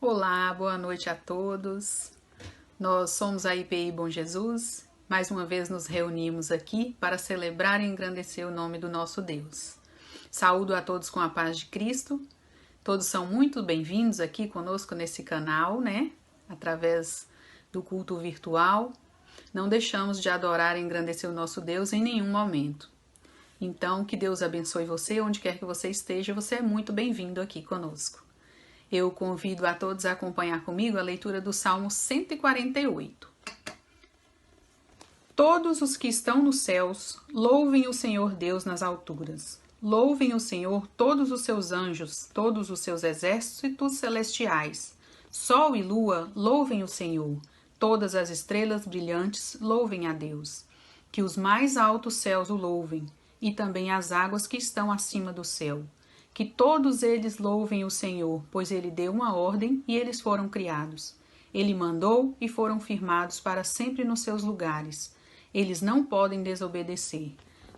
Olá, boa noite a todos. Nós somos a IPI Bom Jesus. Mais uma vez nos reunimos aqui para celebrar e engrandecer o nome do nosso Deus. Saúdo a todos com a paz de Cristo. Todos são muito bem-vindos aqui conosco nesse canal, né? Através do culto virtual. Não deixamos de adorar e engrandecer o nosso Deus em nenhum momento. Então, que Deus abençoe você, onde quer que você esteja, você é muito bem-vindo aqui conosco. Eu convido a todos a acompanhar comigo a leitura do Salmo 148. Todos os que estão nos céus, louvem o Senhor Deus nas alturas. Louvem o Senhor todos os seus anjos, todos os seus exércitos celestiais. Sol e lua, louvem o Senhor. Todas as estrelas brilhantes, louvem a Deus. Que os mais altos céus o louvem, e também as águas que estão acima do céu. Que todos eles louvem o Senhor, pois ele deu uma ordem e eles foram criados. Ele mandou e foram firmados para sempre nos seus lugares. Eles não podem desobedecer.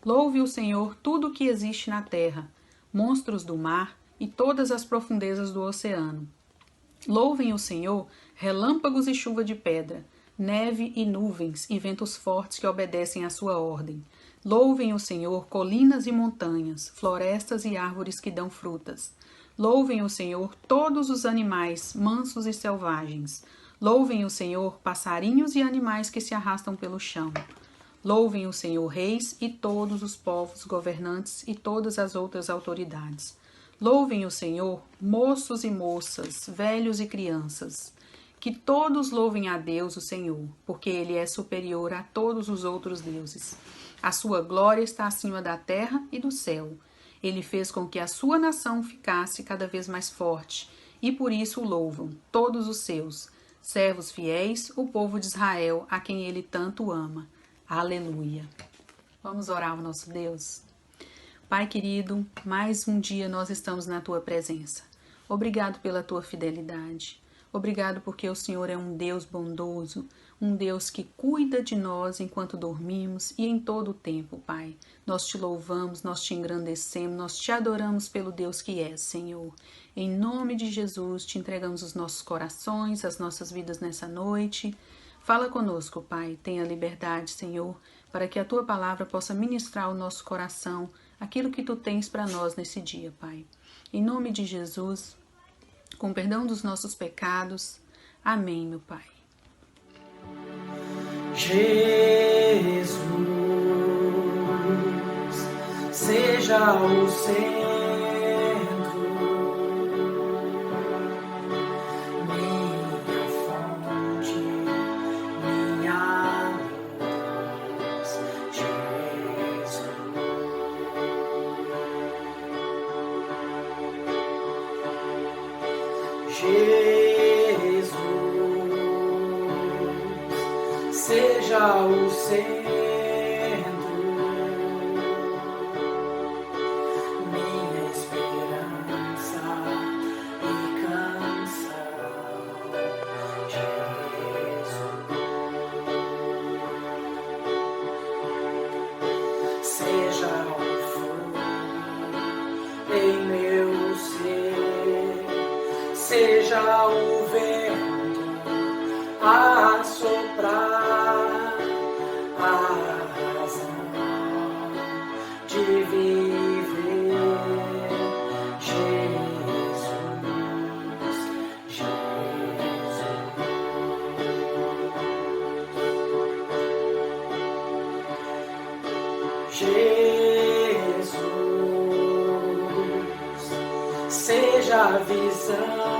Louve o Senhor tudo o que existe na terra, monstros do mar e todas as profundezas do oceano. Louvem o Senhor relâmpagos e chuva de pedra, neve e nuvens e ventos fortes que obedecem à sua ordem. Louvem o Senhor colinas e montanhas, florestas e árvores que dão frutas. Louvem o Senhor todos os animais, mansos e selvagens. Louvem o Senhor passarinhos e animais que se arrastam pelo chão. Louvem o Senhor reis e todos os povos, governantes e todas as outras autoridades. Louvem o Senhor moços e moças, velhos e crianças. Que todos louvem a Deus, o Senhor, porque Ele é superior a todos os outros deuses. A sua glória está acima da terra e do céu. Ele fez com que a sua nação ficasse cada vez mais forte, e por isso o louvam, todos os seus, servos fiéis, o povo de Israel, a quem ele tanto ama. Aleluia. Vamos orar ao nosso Deus. Pai querido, mais um dia nós estamos na tua presença. Obrigado pela tua fidelidade. Obrigado porque o Senhor é um Deus bondoso, um Deus que cuida de nós enquanto dormimos e em todo o tempo, Pai. Nós te louvamos, nós te engrandecemos, nós te adoramos pelo Deus que és, Senhor. Em nome de Jesus, te entregamos os nossos corações, as nossas vidas nessa noite. Fala conosco, Pai. Tenha liberdade, Senhor, para que a tua palavra possa ministrar ao nosso coração aquilo que tu tens para nós nesse dia, Pai. Em nome de Jesus, com perdão dos nossos pecados. Amém, meu Pai. Jesus, seja o centro, minha fonte, minha luz. Jesus, seja o centro, minha esperança e canção. Jesus, seja o fogo em meu ser, seja o vento a soprar, a razão de viver. Jesus, Jesus, seja a visão,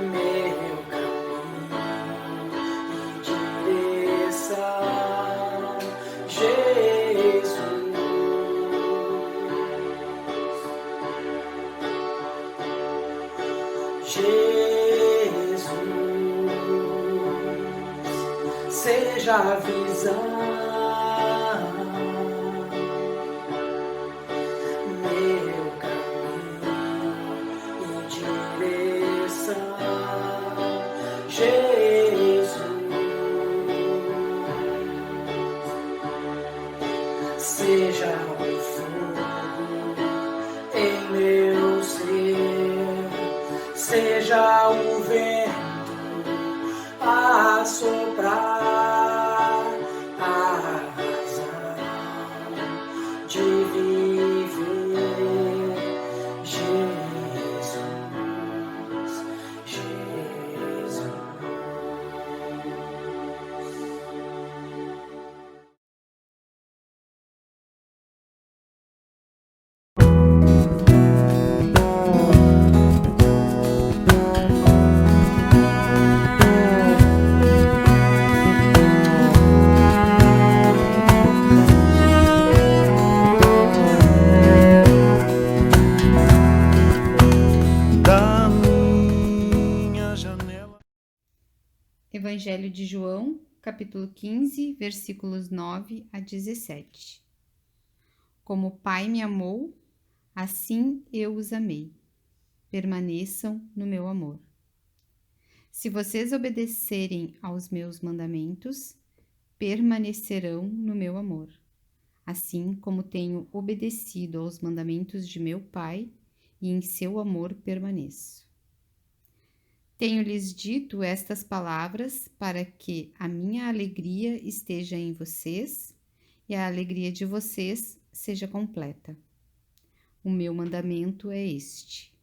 meu caminho e direção. Jesus, Jesus, seja a visão, meu caminho e direção. Jesus, seja o fogo em meu Evangelho de João, capítulo 15, versículos 9 a 17. Como o Pai me amou, assim eu os amei. Permaneçam no meu amor. Se vocês obedecerem aos meus mandamentos, permanecerão no meu amor, assim como tenho obedecido aos mandamentos de meu Pai, e em seu amor permaneço. Tenho-lhes dito estas palavras para que a minha alegria esteja em vocês e a alegria de vocês seja completa. O meu mandamento é este: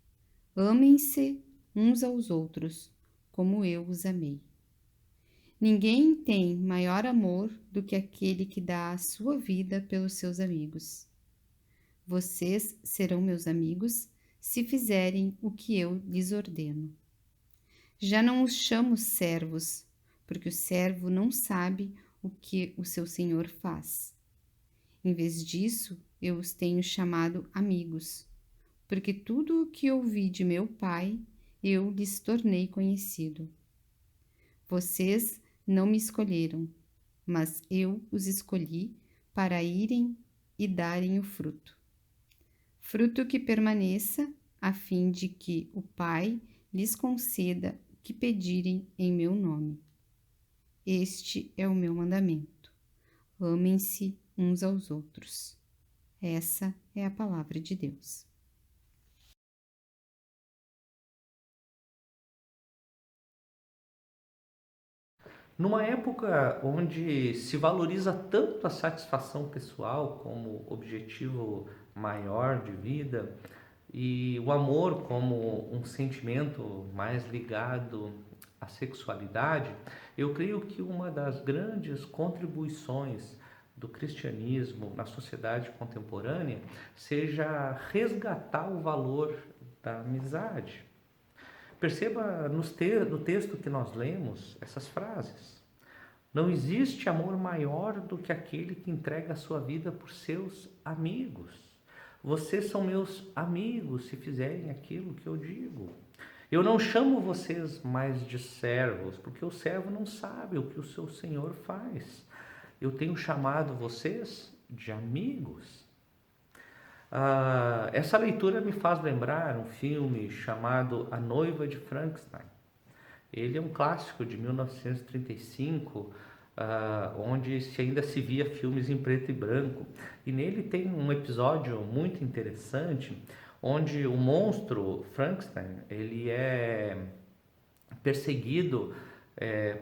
amem-se uns aos outros, como eu os amei. Ninguém tem maior amor do que aquele que dá a sua vida pelos seus amigos. Vocês serão meus amigos se fizerem o que eu lhes ordeno. Já não os chamo servos, porque o servo não sabe o que o seu senhor faz. Em vez disso, eu os tenho chamado amigos, porque tudo o que ouvi de meu Pai, eu lhes tornei conhecido. Vocês não me escolheram, mas eu os escolhi para irem e darem o fruto. Fruto que permaneça, a fim de que o Pai lhes conceda o que pedirem em meu nome. Este é o meu mandamento: amem-se uns aos outros. Essa é a palavra de Deus. Numa época onde se valoriza tanto a satisfação pessoal como objetivo maior de vida e o amor como um sentimento mais ligado à sexualidade, eu creio que uma das grandes contribuições do cristianismo na sociedade contemporânea seja resgatar o valor da amizade. Perceba no texto que nós lemos essas frases. Não existe amor maior do que aquele que entrega a sua vida por seus amigos. Vocês são meus amigos se fizerem aquilo que eu digo. Eu não chamo vocês mais de servos, porque o servo não sabe o que o seu senhor faz. Eu tenho chamado vocês de amigos. Essa leitura me faz lembrar um filme chamado A Noiva de Frankenstein. Ele é um clássico de 1935, onde ainda se via filmes em preto e branco. E nele tem um episódio muito interessante, onde o monstro Frankenstein ele é perseguido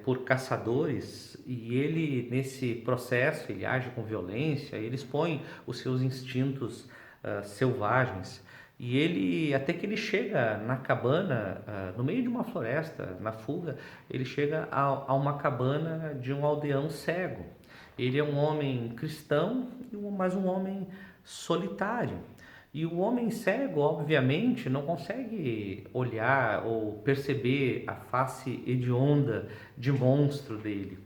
por caçadores, e ele, nesse processo, ele age com violência, ele expõe os seus instintos selvagens, e ele, até que ele chega na cabana, no meio de uma floresta, na fuga, ele chega a uma cabana de um aldeão cego. Ele é um homem cristão, mas um homem solitário. E o homem cego, obviamente, não consegue olhar ou perceber a face hedionda de monstro dele.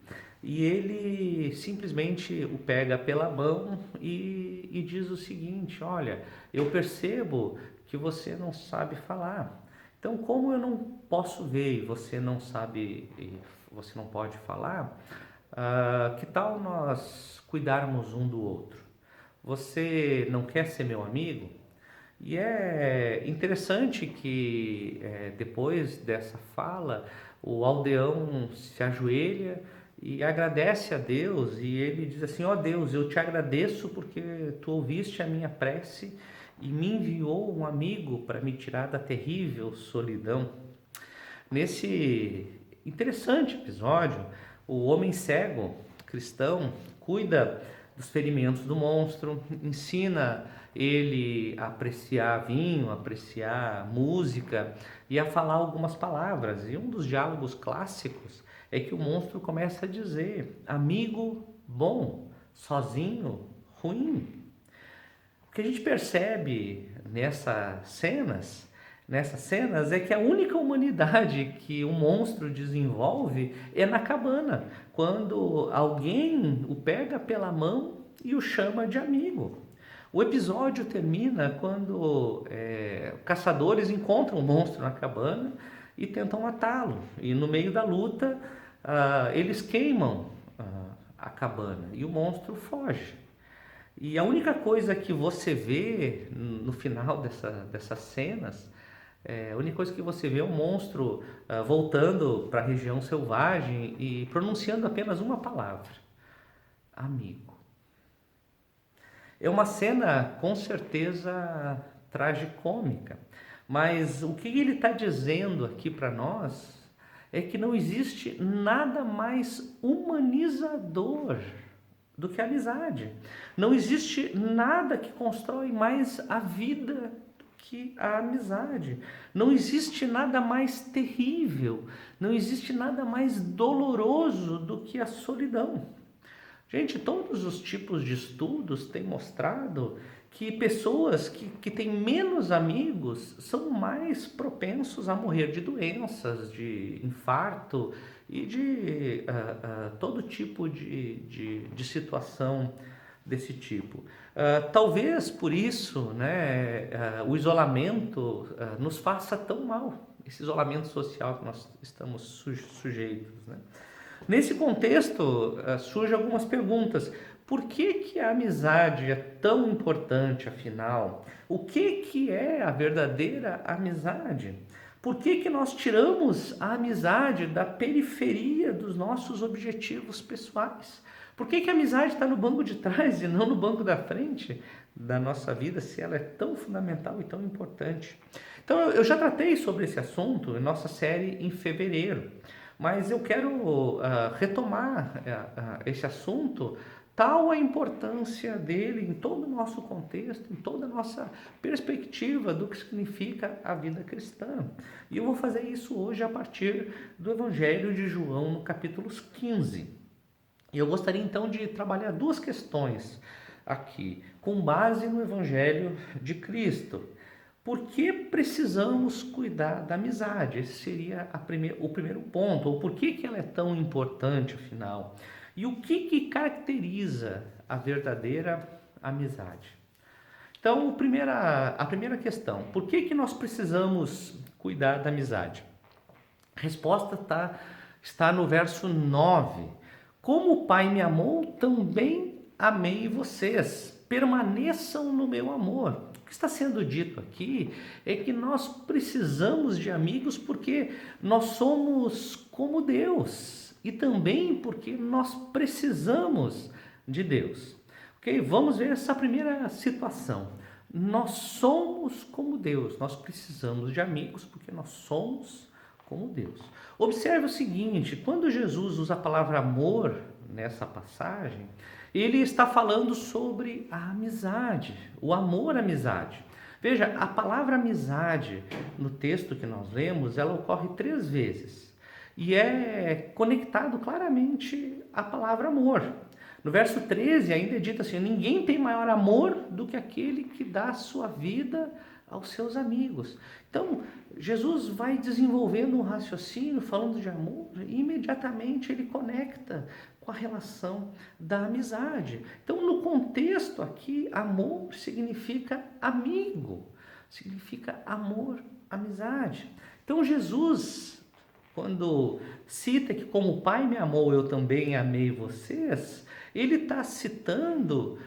E ele simplesmente o pega pela mão e diz o seguinte: olha, eu percebo que você não sabe falar. Então, como eu não posso ver e você não sabe, e você não pode falar, que tal nós cuidarmos um do outro? Você não quer ser meu amigo? E é interessante que depois dessa fala, o aldeão se ajoelha e agradece a Deus, e ele diz assim: ó Deus, eu te agradeço porque tu ouviste a minha prece e me enviou um amigo para me tirar da terrível solidão. Nesse interessante episódio, o homem cego cristão cuida dos ferimentos do monstro, ensina ele a apreciar vinho, a apreciar música e a falar algumas palavras. E um dos diálogos clássicos é que o monstro começa a dizer: amigo bom, sozinho ruim. O que a gente percebe nessas cenas é que a única humanidade que o monstro desenvolve é na cabana, quando alguém o pega pela mão e o chama de amigo. O episódio termina quando caçadores encontram o monstro na cabana e tentam matá-lo. E no meio da luta, eles queimam a cabana e o monstro foge. E a única coisa que você vê no final dessas cenas, a única coisa que você vê é o monstro voltando para a região selvagem e pronunciando apenas uma palavra: amigo. É uma cena com certeza tragicômica, mas o que ele está dizendo aqui para nós é que não existe nada mais humanizador do que a amizade. Não existe nada que constrói mais a vida do que a amizade. Não existe nada mais terrível, não existe nada mais doloroso do que a solidão. Gente, todos os tipos de estudos têm mostrado que pessoas que têm menos amigos são mais propensos a morrer de doenças, de infarto e de todo tipo de situação desse tipo. Talvez por isso, né, o isolamento nos faça tão mal, esse isolamento social que nós estamos sujeitos, né? Nesse contexto, surgem algumas perguntas. Por que a amizade é tão importante, afinal? O que é a verdadeira amizade? Por que nós tiramos a amizade da periferia dos nossos objetivos pessoais? Por que a amizade está no banco de trás e não no banco da frente da nossa vida, se ela é tão fundamental e tão importante? Então, eu já tratei sobre esse assunto em nossa série em fevereiro, mas eu quero retomar esse assunto, tal a importância dele em todo o nosso contexto, em toda a nossa perspectiva do que significa a vida cristã. E eu vou fazer isso hoje a partir do Evangelho de João, no capítulo 15. E eu gostaria então de trabalhar duas questões aqui, com base no Evangelho de Cristo. Por que precisamos cuidar da amizade? Esse seria o primeiro ponto. Ou por que ela é tão importante, afinal? E o que caracteriza a verdadeira amizade? Então, a primeira questão. Por que nós precisamos cuidar da amizade? A resposta está no verso 9. Como o Pai me amou, também amei vocês. Permaneçam no meu amor. O que está sendo dito aqui é que nós precisamos de amigos porque nós somos como Deus e também porque nós precisamos de Deus. Ok? Vamos ver essa primeira situação. Nós somos como Deus, nós precisamos de amigos porque nós somos como Deus. Observe o seguinte, quando Jesus usa a palavra amor nessa passagem, ele está falando sobre a amizade, o amor à amizade. Veja, a palavra amizade, no texto que nós lemos, ela ocorre 3 vezes. E é conectado claramente à palavra amor. No verso 13 ainda é dito assim, ninguém tem maior amor do que aquele que dá a sua vida aos seus amigos. Então, Jesus vai desenvolvendo um raciocínio falando de amor e imediatamente ele conecta com a relação da amizade. Então, no contexto aqui, amor significa amigo, significa amor, amizade. Então, Jesus, quando cita que como o Pai me amou, eu também amei vocês, ele está citando,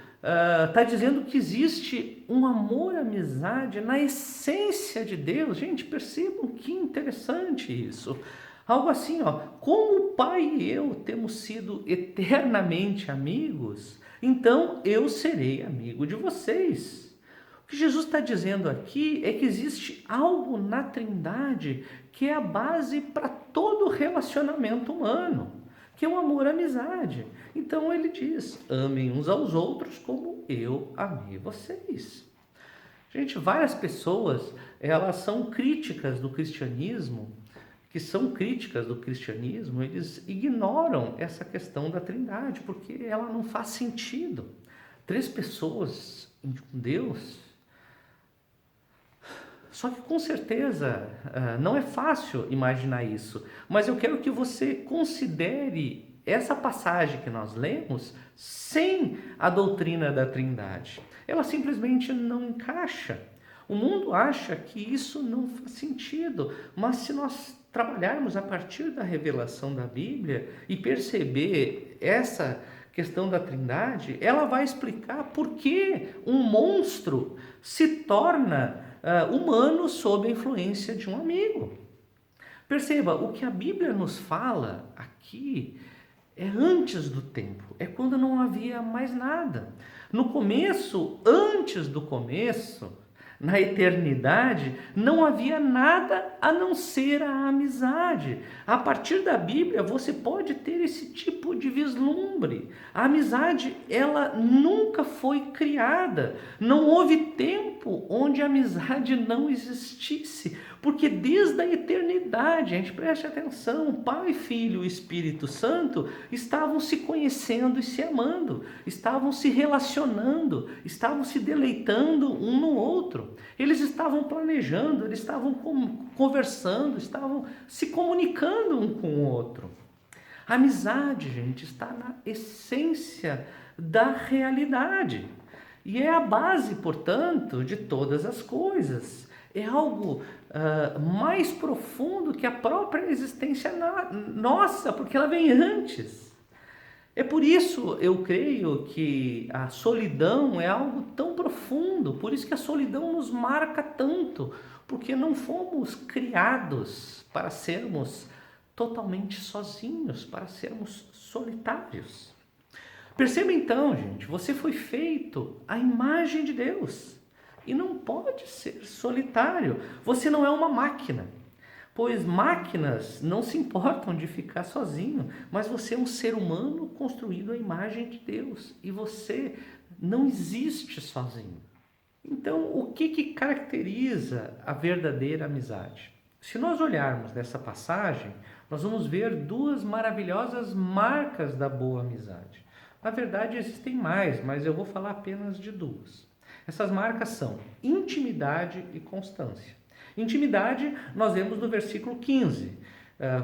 está dizendo que existe um amor, amizade na essência de Deus. Gente, percebam que interessante isso. Algo assim, como o Pai e eu temos sido eternamente amigos, então eu serei amigo de vocês. O que Jesus está dizendo aqui é que existe algo na Trindade que é a base para todo relacionamento humano, que é o amor à amizade. Então ele diz, amem uns aos outros como eu amei vocês. Gente, várias pessoas, elas são críticas do cristianismo, eles ignoram essa questão da Trindade, porque ela não faz sentido. 3 pessoas em Deus. Só que com certeza não é fácil imaginar isso, mas eu quero que você considere essa passagem que nós lemos sem a doutrina da Trindade. Ela simplesmente não encaixa. O mundo acha que isso não faz sentido, mas se nós trabalharmos a partir da revelação da Bíblia e perceber essa questão da Trindade, ela vai explicar por que um monstro se torna humano sob a influência de um amigo. Perceba, o que a Bíblia nos fala aqui é antes do tempo, é quando não havia mais nada. No começo, antes do começo, na eternidade, não havia nada a não ser a amizade. A partir da Bíblia, você pode ter esse tipo de vislumbre. A amizade, ela nunca foi criada. Não houve tempo onde a amizade não existisse, porque desde a eternidade, a gente preste atenção, Pai, Filho e Espírito Santo estavam se conhecendo e se amando, estavam se relacionando, estavam se deleitando um no outro. Eles estavam planejando, eles estavam conversando, estavam se comunicando um com o outro. A amizade, gente, está na essência da realidade e é a base, portanto, de todas as coisas. É algo mais profundo que a própria existência nossa, porque ela vem antes. É por isso, eu creio, que a solidão é algo tão profundo, por isso que a solidão nos marca tanto, porque não fomos criados para sermos totalmente sozinhos, para sermos solitários. Perceba então, gente, você foi feito à imagem de Deus e não pode ser solitário. Você não é uma máquina, pois máquinas não se importam de ficar sozinho, mas você é um ser humano construído à imagem de Deus e você não existe sozinho. Então, o que caracteriza a verdadeira amizade? Se nós olharmos nessa passagem, nós vamos ver duas maravilhosas marcas da boa amizade. Na verdade, existem mais, mas eu vou falar apenas de duas. Essas marcas são intimidade e constância. Intimidade, nós vemos no versículo 15,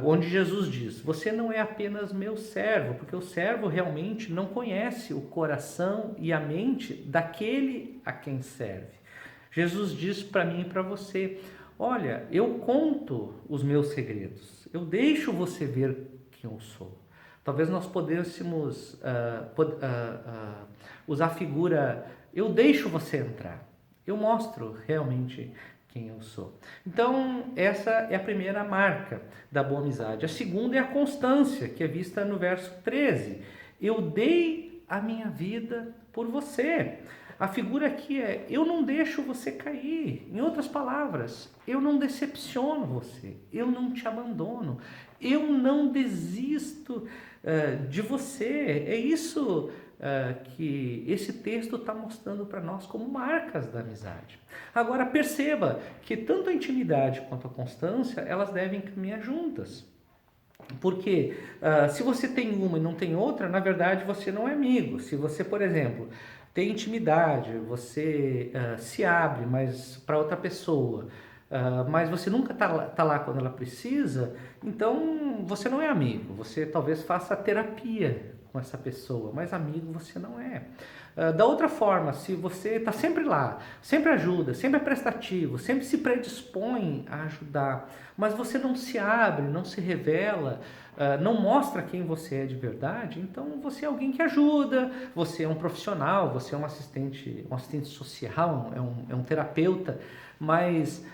onde Jesus diz: você não é apenas meu servo, porque o servo realmente não conhece o coração e a mente daquele a quem serve. Jesus diz para mim e para você: olha, eu conto os meus segredos, eu deixo você ver quem eu sou. Talvez nós pudéssemos usar a figura: eu deixo você entrar, eu mostro realmente quem eu sou. Então, essa é a primeira marca da boa amizade. A segunda é a constância, que é vista no verso 13. Eu dei a minha vida por você. A figura aqui é: eu não deixo você cair. Em outras palavras, eu não decepciono você, eu não te abandono, eu não desisto de você. É isso que esse texto está mostrando para nós como marcas da amizade. Agora, perceba que tanto a intimidade quanto a constância, elas devem caminhar juntas. Porque se você tem uma e não tem outra, na verdade você não é amigo. Se você, por exemplo, tem intimidade, você se abre mas para outra pessoa, mas você nunca tá lá quando ela precisa, então você não é amigo. Você talvez faça terapia com essa pessoa, mas amigo você não é. Da outra forma, se você está sempre lá, sempre ajuda, sempre é prestativo, sempre se predispõe a ajudar, mas você não se abre, não se revela, não mostra quem você é de verdade, então você é alguém que ajuda, você é um profissional, você é um assistente social, é um terapeuta, mas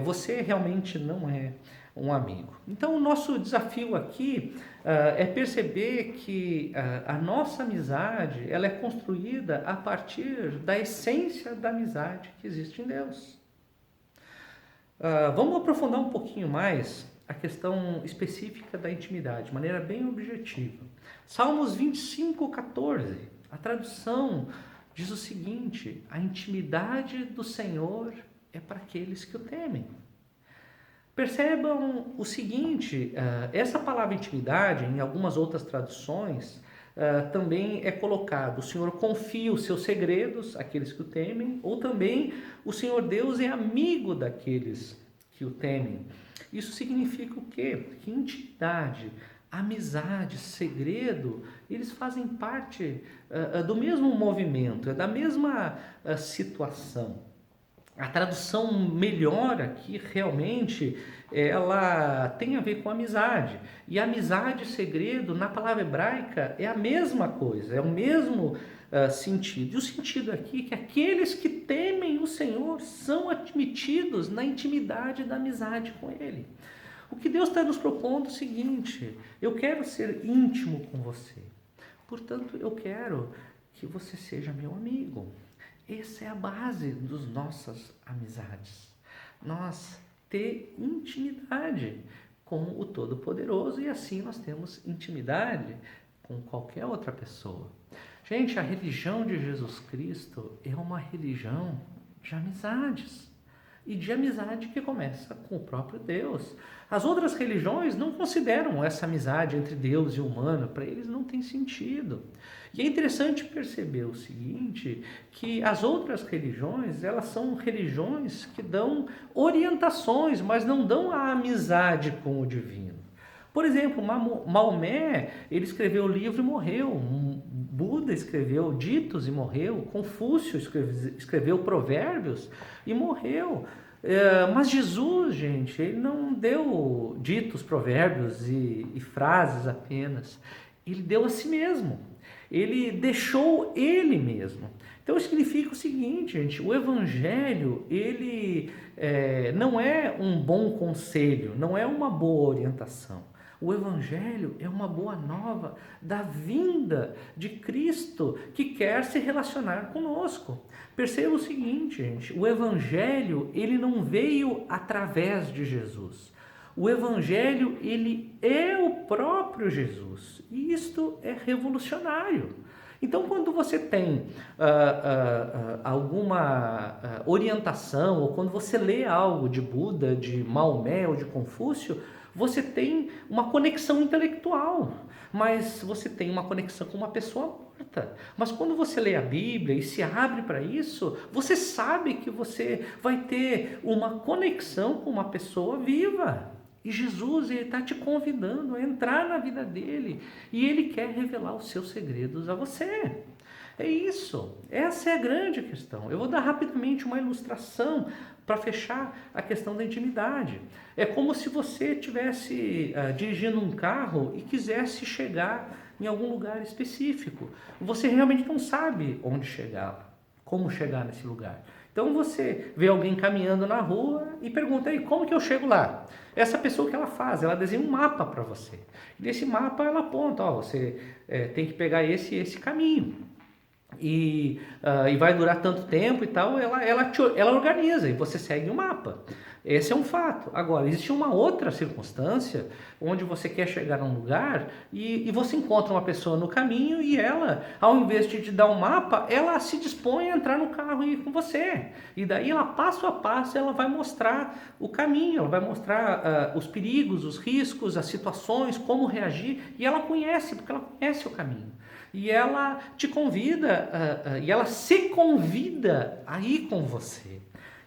você realmente não é um amigo. Então, o nosso desafio aqui é perceber que a nossa amizade, ela é construída a partir da essência da amizade que existe em Deus. Vamos aprofundar um pouquinho mais a questão específica da intimidade, de maneira bem objetiva. Salmos 25:14, a tradução diz o seguinte: a intimidade do Senhor é para aqueles que o temem. Percebam o seguinte, essa palavra intimidade, em algumas outras traduções, também é colocado: o Senhor confia os seus segredos àqueles que o temem, ou também o Senhor Deus é amigo daqueles que o temem. Isso significa o quê? Que intimidade, amizade, segredo, eles fazem parte do mesmo movimento, da mesma situação. A tradução melhor aqui realmente ela tem a ver com amizade. E amizade e segredo na palavra hebraica é a mesma coisa, é o mesmo sentido. E o sentido aqui é que aqueles que temem o Senhor são admitidos na intimidade da amizade com Ele. O que Deus está nos propondo é o seguinte: eu quero ser íntimo com você, portanto eu quero que você seja meu amigo. Essa é a base das nossas amizades. Nós ter intimidade com o Todo-Poderoso, e assim nós temos intimidade com qualquer outra pessoa. Gente, a religião de Jesus Cristo é uma religião de amizades. E de amizade que começa com o próprio Deus. As outras religiões não consideram essa amizade entre Deus e o humano, para eles não tem sentido. E é interessante perceber o seguinte, que as outras religiões, elas são religiões que dão orientações, mas não dão a amizade com o divino. Por exemplo, Maomé, ele escreveu o livro e morreu. Buda escreveu Ditos e morreu. Confúcio escreveu Provérbios e morreu. Mas Jesus, gente, ele não deu ditos, provérbios e frases apenas. Ele deu a si mesmo. Ele deixou ele mesmo. Então significa o seguinte, gente, o Evangelho, ele não é um bom conselho, não é uma boa orientação. O Evangelho é uma boa nova da vinda de Cristo que quer se relacionar conosco. Perceba o seguinte, gente, o Evangelho, ele não veio através de Jesus. O Evangelho, ele é o próprio Jesus. E isto é revolucionário. Então, quando você tem alguma orientação, ou quando você lê algo de Buda, de Maomé ou de Confúcio, você tem uma conexão intelectual, mas você tem uma conexão com uma pessoa morta. Mas quando você lê a Bíblia e se abre para isso, você sabe que você vai ter uma conexão com uma pessoa viva. E Jesus está te convidando a entrar na vida dele e ele quer revelar os seus segredos a você. É isso, essa é a grande questão. Eu vou dar rapidamente uma ilustração para fechar a questão da intimidade. É como se você estivesse dirigindo um carro e quisesse chegar em algum lugar específico. Você realmente não sabe onde chegar, como chegar nesse lugar. Então você vê alguém caminhando na rua e pergunta aí, como que eu chego lá? Essa pessoa, que ela faz? Ela desenha um mapa para você. E nesse mapa ela aponta, você tem que pegar esse caminho. E vai durar tanto tempo e tal, ela organiza e você segue o mapa. Esse é um fato. Agora, existe uma outra circunstância onde você quer chegar a um lugar e você encontra uma pessoa no caminho e ela, ao invés de te dar um mapa, ela se dispõe a entrar no carro e ir com você. E daí ela, passo a passo, ela vai mostrar o caminho, ela vai mostrar os perigos, os riscos, as situações, como reagir, e ela conhece, porque ela conhece o caminho. E ela te convida, e ela se convida a ir com você.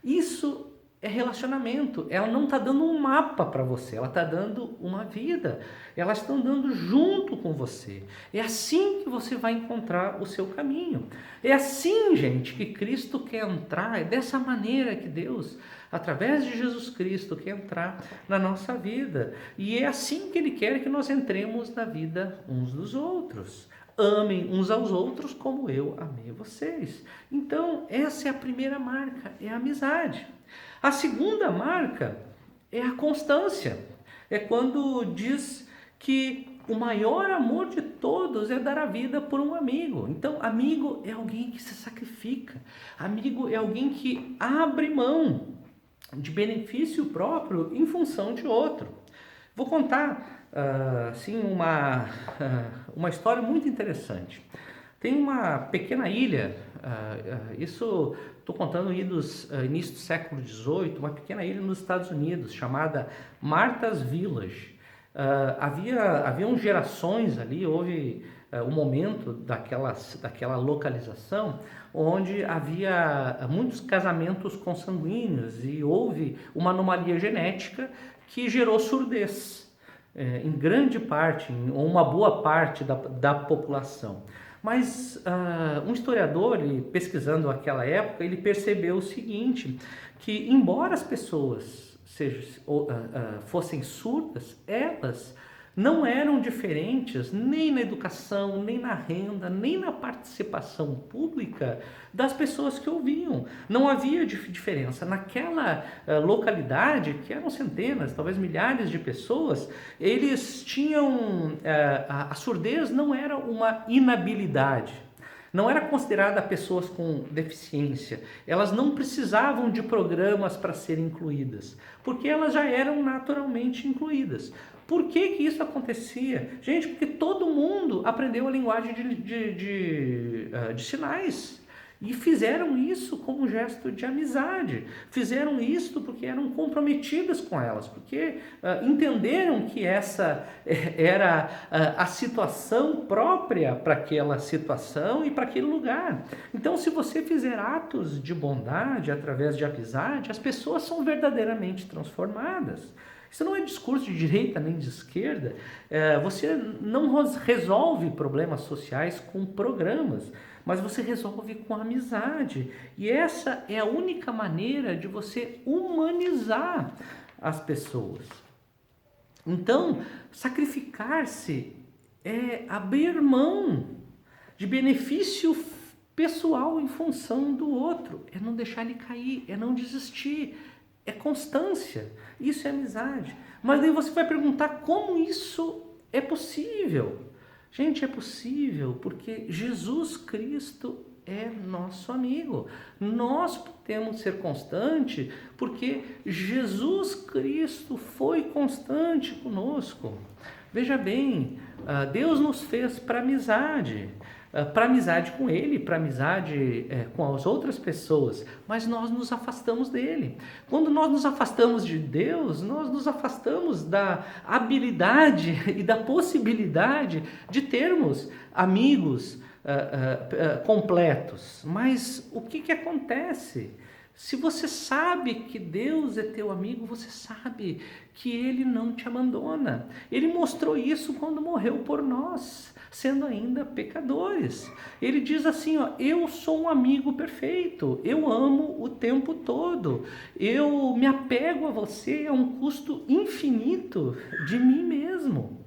Isso é relacionamento. Ela não está dando um mapa para você, ela está dando uma vida. Elas estão dando junto com você. É assim que você vai encontrar o seu caminho. É assim, gente, que Cristo quer entrar. É dessa maneira que Deus, através de Jesus Cristo, quer entrar na nossa vida. E é assim que Ele quer que nós entremos na vida uns dos outros. Amem uns aos outros como eu amei vocês. Então, essa é a primeira marca, é a amizade. A segunda marca é a constância. É quando diz que o maior amor de todos é dar a vida por um amigo. Então, amigo é alguém que se sacrifica. Amigo é alguém que abre mão de benefício próprio em função de outro. Vou contar uma história muito interessante. Tem uma pequena ilha, isso estou contando início do século XVIII, uma pequena ilha nos Estados Unidos chamada Martha's Village. Haviam gerações ali, houve um momento daquela localização onde havia muitos casamentos consanguíneos e houve uma anomalia genética que gerou surdez em grande parte, ou uma boa parte da população. Mas um historiador, pesquisando aquela época, ele percebeu o seguinte, que embora as pessoas fossem surdas, elas não eram diferentes nem na educação, nem na renda, nem na participação pública das pessoas que ouviam. Não havia diferença. Naquela localidade, que eram centenas, talvez milhares de pessoas, eles tinham... a surdez não era uma inabilidade. Não era considerada pessoas com deficiência. Elas não precisavam de programas para serem incluídas, porque elas já eram naturalmente incluídas. Por que isso acontecia? Gente, porque todo mundo aprendeu a linguagem de sinais. E fizeram isso como gesto de amizade. Fizeram isso porque eram comprometidas com elas, porque entenderam que essa era a situação própria para aquela situação e para aquele lugar. Então, se você fizer atos de bondade através de amizade, as pessoas são verdadeiramente transformadas. Isso não é discurso de direita nem de esquerda. Você não resolve problemas sociais com programas, mas você resolve com amizade. E essa é a única maneira de você humanizar as pessoas. Então, sacrificar-se é abrir mão de benefício pessoal em função do outro. É não deixar ele cair, é não desistir. É constância, isso é amizade. Mas daí você vai perguntar como isso é possível. Gente, é possível porque Jesus Cristo é nosso amigo. Nós podemos ser constantes porque Jesus Cristo foi constante conosco. Veja bem, Deus nos fez para amizade com Ele, para amizade com as outras pessoas, mas nós nos afastamos dele. Quando nós nos afastamos de Deus, nós nos afastamos da habilidade e da possibilidade de termos amigos completos. Mas o que acontece? Se você sabe que Deus é teu amigo, você sabe que Ele não te abandona. Ele mostrou isso quando morreu por nós, sendo ainda pecadores. Ele diz assim, eu sou um amigo perfeito, eu amo o tempo todo, eu me apego a você a um custo infinito de mim mesmo.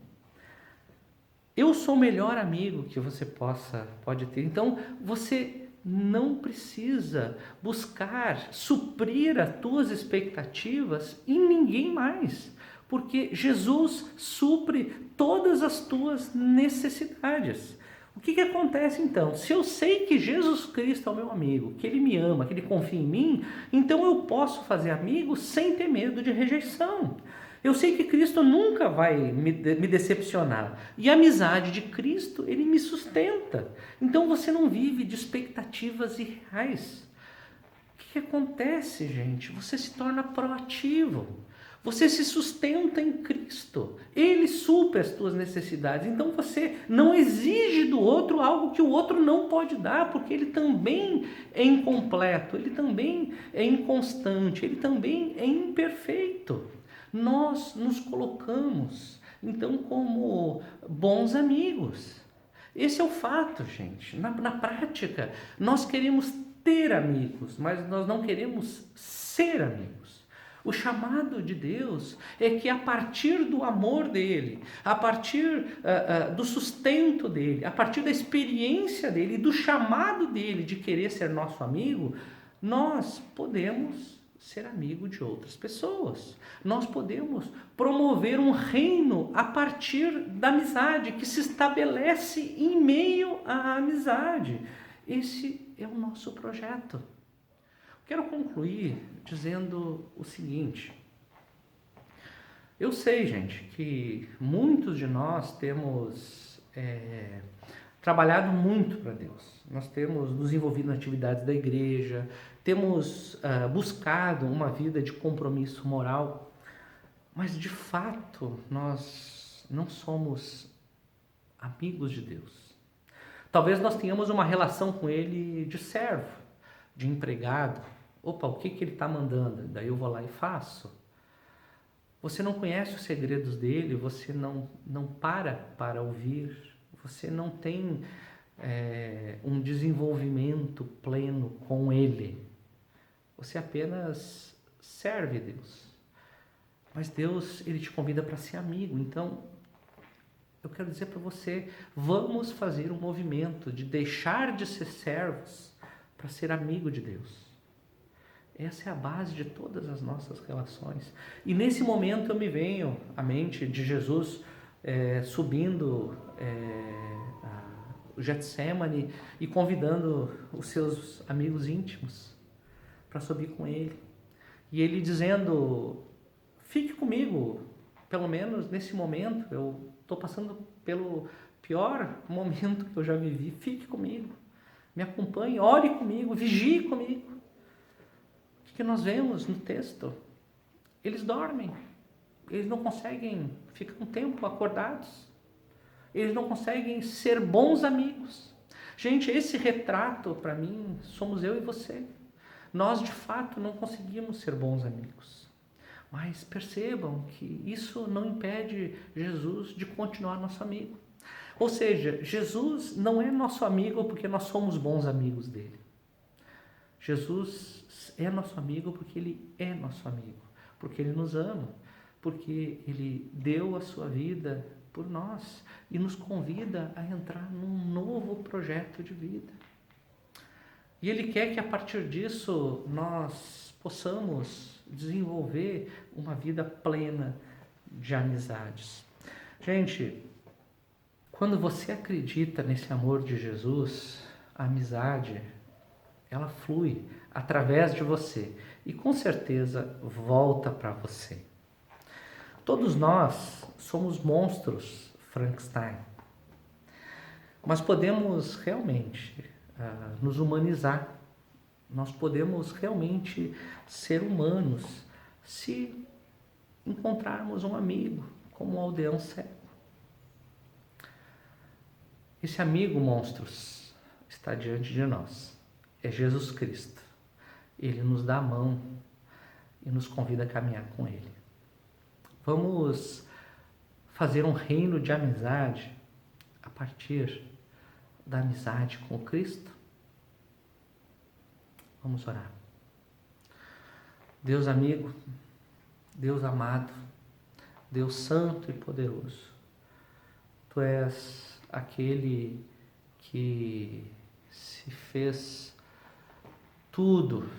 Eu sou o melhor amigo que você pode ter. Então, você não precisa buscar suprir as tuas expectativas em ninguém mais, porque Jesus supre todas as tuas necessidades. O que acontece então? Se eu sei que Jesus Cristo é o meu amigo, que Ele me ama, que Ele confia em mim, então eu posso fazer amigos sem ter medo de rejeição. Eu sei que Cristo nunca vai me decepcionar. E a amizade de Cristo, Ele me sustenta. Então você não vive de expectativas irreais. O que acontece, gente? Você se torna proativo. Você se sustenta em Cristo. Ele supre as tuas necessidades. Então você não exige do outro algo que o outro não pode dar, porque ele também é incompleto, ele também é inconstante, ele também é imperfeito. Nós nos colocamos, então, como bons amigos. Esse é o fato, gente. Na prática, nós queremos ter amigos, mas nós não queremos ser amigos. O chamado de Deus é que a partir do amor dele, a partir do sustento dele, a partir da experiência dele, do chamado dele de querer ser nosso amigo, nós podemos ser amigo de outras pessoas. Nós podemos promover um reino a partir da amizade que se estabelece em meio à amizade. Esse é o nosso projeto. Quero concluir dizendo o seguinte. Eu sei, gente, que muitos de nós temos trabalhado muito para Deus. Nós temos nos envolvido nas atividades da igreja, temos buscado uma vida de compromisso moral, mas de fato nós não somos amigos de Deus. Talvez nós tenhamos uma relação com Ele de servo, de empregado. Opa, o que Ele está mandando? Daí eu vou lá e faço. Você não conhece os segredos dele, você não para ouvir, você não tem um desenvolvimento pleno com Ele. Você apenas serve Deus. Mas Deus, Ele te convida para ser amigo. Então, eu quero dizer para você, vamos fazer um movimento de deixar de ser servos para ser amigo de Deus. Essa é a base de todas as nossas relações. E nesse momento eu me venho à mente de Jesus subindo o Getsemane e convidando os seus amigos íntimos para subir com ele. E ele dizendo, fique comigo, pelo menos nesse momento, eu estou passando pelo pior momento que eu já vivi, fique comigo, me acompanhe, ore comigo, vigie comigo. O que nós vemos no texto? Eles dormem, eles não conseguem ficar um tempo acordados, eles não conseguem ser bons amigos. Gente, esse retrato para mim somos eu e você. Nós de fato não conseguimos ser bons amigos, mas percebam que isso não impede Jesus de continuar nosso amigo. Ou seja, Jesus não é nosso amigo porque nós somos bons amigos dele. Jesus é nosso amigo porque ele é nosso amigo, porque ele nos ama, porque ele deu a sua vida por nós e nos convida a entrar num novo projeto de vida. E ele quer que a partir disso nós possamos desenvolver uma vida plena de amizades. Gente, quando você acredita nesse amor de Jesus, a amizade, ela flui através de você e com certeza volta para você. Todos nós somos monstros Frankenstein, mas podemos realmente nos humanizar. Nós podemos realmente ser humanos se encontrarmos um amigo como o aldeão cego. Esse amigo, monstros, está diante de nós. É Jesus Cristo. Ele nos dá a mão e nos convida a caminhar com Ele. Vamos fazer um reino de amizade a partir da amizade com Cristo? Vamos orar. Deus amigo, Deus amado, Deus santo e poderoso, Tu és aquele que se fez tudo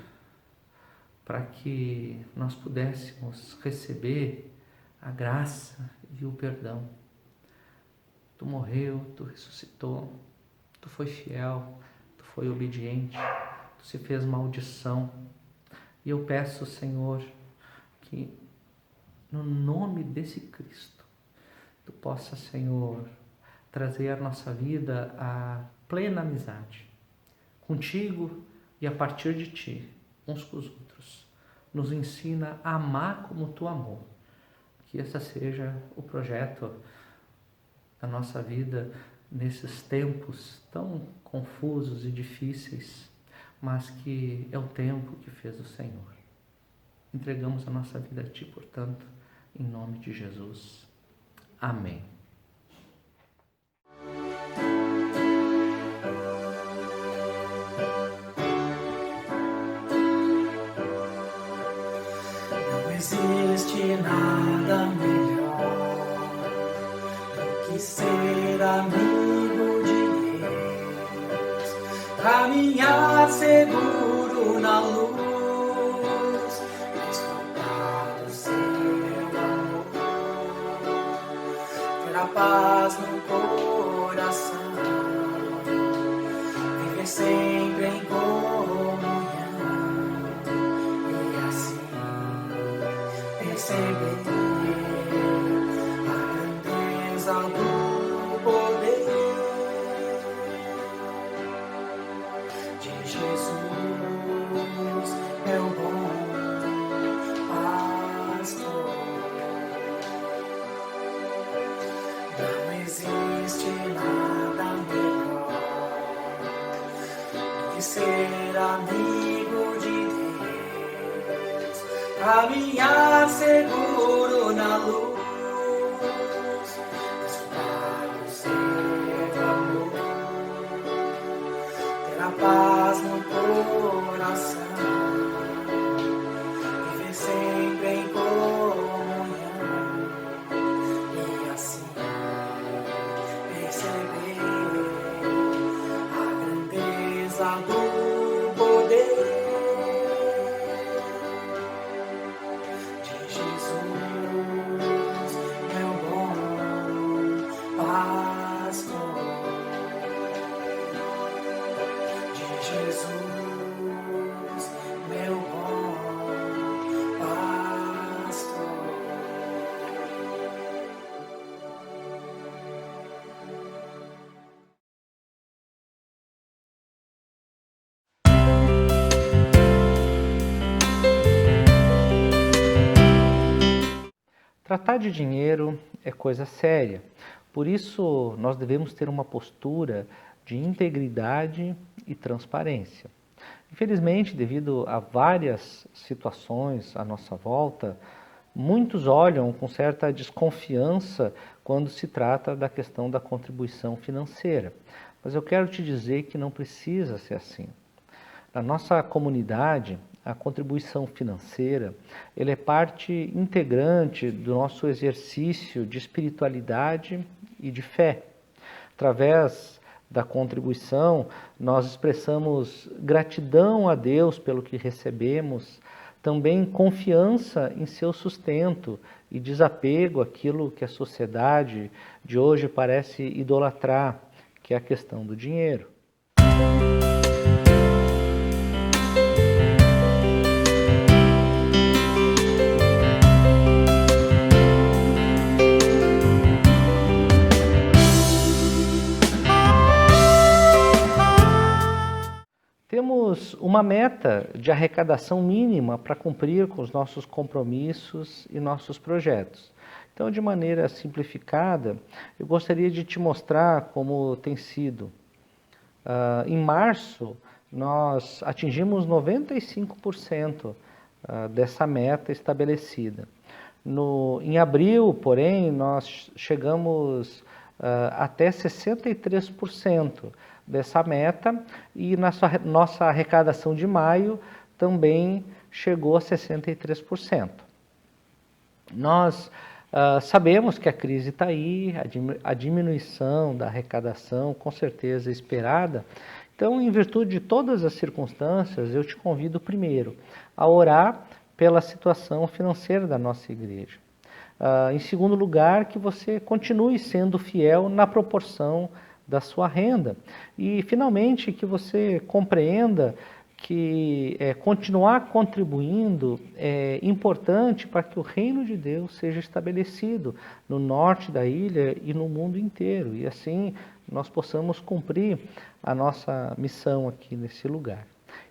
para que nós pudéssemos receber a graça e o perdão. Tu morreu, Tu ressuscitou, Tu foi fiel, Tu foi obediente, Tu se fez maldição. E eu peço, Senhor, que no nome desse Cristo, Tu possa, Senhor, trazer à nossa vida a plena amizade contigo e a partir de Ti, uns com os outros. Nos ensina a amar como Tu amou. Que esse seja o projeto da nossa vida nesses tempos tão confusos e difíceis, mas que é o tempo que fez o Senhor. Entregamos a nossa vida a Ti, portanto, em nome de Jesus. Amém. Não existe nada melhor do que ser amigo de Deus, caminhar seguro na luz, desfrutar do seu amor, ter a paz no coração, viver sempre em comunhão e assim perceber a grandeza do poder de Jesus, meu bom pastor. Não existe nada melhor do que ser amigo de Deus, caminhar seguro na luz, desfrutar do seu amor, Tratar de dinheiro é coisa séria, por isso nós devemos ter uma postura de integridade e transparência. Infelizmente, devido a várias situações à nossa volta, muitos olham com certa desconfiança quando se trata da questão da contribuição financeira. Mas eu quero te dizer que não precisa ser assim. Na nossa comunidade, a contribuição financeira ela é parte integrante do nosso exercício de espiritualidade e de fé. Através da contribuição, nós expressamos gratidão a Deus pelo que recebemos, também confiança em seu sustento e desapego àquilo que a sociedade de hoje parece idolatrar, que é a questão do dinheiro. Temos uma meta de arrecadação mínima para cumprir com os nossos compromissos e nossos projetos. Então, de maneira simplificada, eu gostaria de te mostrar como tem sido. Em março, nós atingimos 95% dessa meta estabelecida. Em abril, porém, nós chegamos até 63% dessa meta e nossa arrecadação de maio também chegou a 63%. Nós sabemos que a crise está aí, a diminuição da arrecadação com certeza esperada. Então, em virtude de todas as circunstâncias, eu te convido primeiro a orar pela situação financeira da nossa igreja. Em segundo lugar, que você continue sendo fiel na proporção da sua renda. E, finalmente, que você compreenda que continuar contribuindo é importante para que o reino de Deus seja estabelecido no norte da ilha e no mundo inteiro. E assim nós possamos cumprir a nossa missão aqui nesse lugar.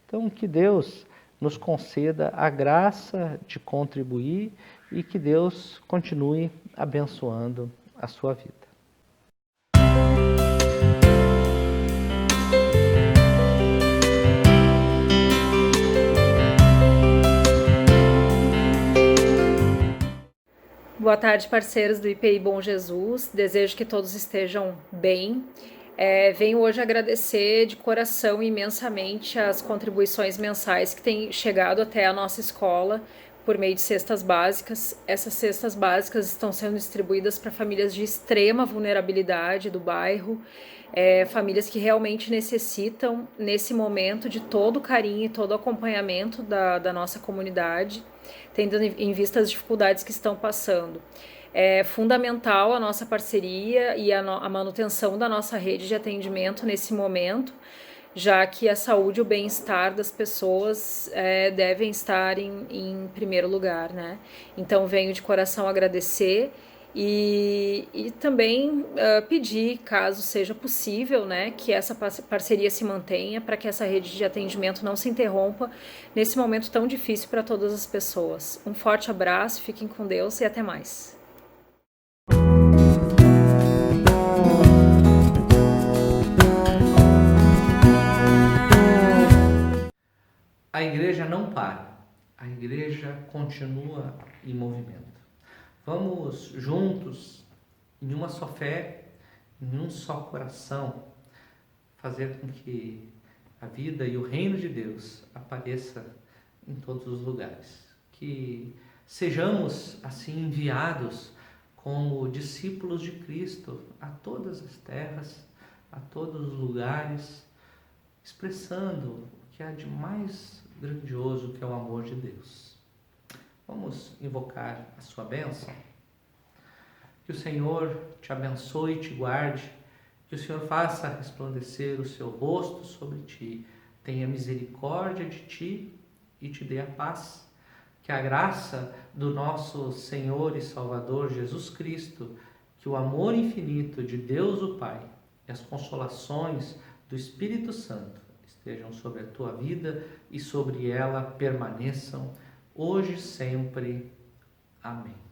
Então, que Deus nos conceda a graça de contribuir e que Deus continue abençoando a sua vida. Boa tarde, parceiros do IPI Bom Jesus. Desejo que todos estejam bem. Venho hoje agradecer de coração imensamente as contribuições mensais que têm chegado até a nossa escola por meio de cestas básicas. Essas cestas básicas estão sendo distribuídas para famílias de extrema vulnerabilidade do bairro, famílias que realmente necessitam, nesse momento, de todo o carinho e todo o acompanhamento da nossa comunidade, tendo em vista as dificuldades que estão passando. É fundamental a nossa parceria e a manutenção da nossa rede de atendimento nesse momento, já que a saúde e o bem-estar das pessoas devem estar em primeiro lugar, né? Então, venho de coração agradecer e também pedir, caso seja possível, né, que essa parceria se mantenha para que essa rede de atendimento não se interrompa nesse momento tão difícil para todas as pessoas. Um forte abraço, fiquem com Deus e até mais. A igreja não para, a igreja continua em movimento. Vamos juntos, em uma só fé, em um só coração, fazer com que a vida e o reino de Deus apareça em todos os lugares. Que sejamos assim enviados como discípulos de Cristo a todas as terras, a todos os lugares, expressando o que há de mais grandioso, que é o amor de Deus. Vamos invocar a sua bênção? Que o Senhor te abençoe e te guarde, que o Senhor faça resplandecer o seu rosto sobre ti, tenha misericórdia de ti e te dê a paz. Que a graça do nosso Senhor e Salvador Jesus Cristo, que o amor infinito de Deus o Pai e as consolações do Espírito Santo estejam sobre a tua vida e sobre ela permaneçam hoje e sempre. Amém.